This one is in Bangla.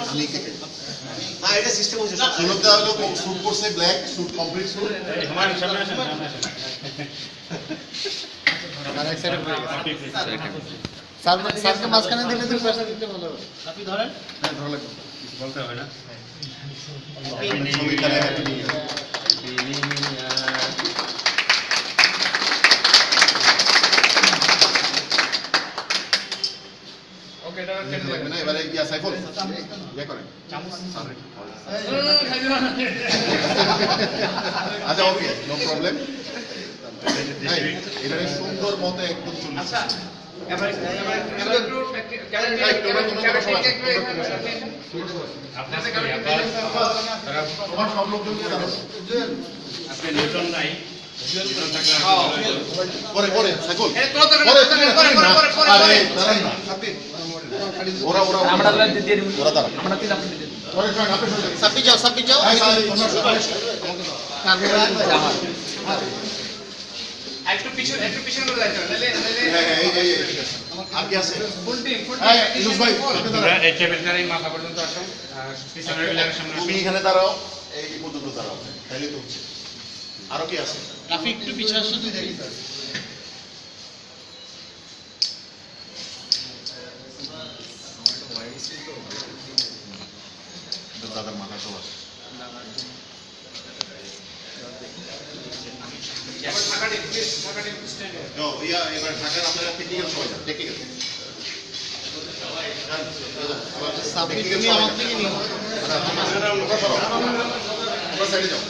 আমি হ্যাঁ এটা সিস্টেম হচ্ছে শুরুতে হলো স্যুট করছে ব্ল্যাক স্যুট কমপ্লিট স্যুট আমার সামনে আসেন আর এক সাইডে পড়ে গেছে স্যার স্যারকে মাঝখানে দিলে তো প্রেসার দিতে ভালো হবে আপনি ধরেন হ্যাঁ ধরা লাগবে বলতে হবে না ছবিটা হ্যাপি নিউ ইয়ার ওকে এটা কেটে লাগবে না এবারে ইয়া সাইফুল ইয়া করেন আচ্ছা ওকে নো প্রবলেম এটা সুন্দর মতো একদম চলছে আচ্ছা এবারে একটু আপনাদের তোমার সব লোকজন নিয়ে দাঁড়াও আপনি নিউটন নাই পরে পরে সাইফুল ওরা ওরা আমরা দিয়ে দিব ওরা দাঁড়াও আমরা তিন আপনি দিয়ে পরে জয়েন আপনি সাপি যাও একটু পিছন করে যাইতে হবে হ্যাঁ এই আর কি আছে ফুল টিম হ্যাঁ ইউসুফ ভাই আপনি দাঁড়াও এই টেবিলটার এই মাথা পর্যন্ত আসুন পিছনের বিলারের সামনে তুমি এখানে দাঁড়াও এই পর্যন্ত দাঁড়াও তাইলে তো হচ্ছে আরো কি আছে রাফি একটু পিছনে আসো তুই দেখি দাদার মাথা তো আছে এবার ঢাকা টিম স্ট্যান্ড ইয়া এবার ঢাকার আপনারা টেকনিক্যাল সবাই যান টেকনিক্যাল সাপি তুমি আমার থেকে নিও আমরা সাইডে যাও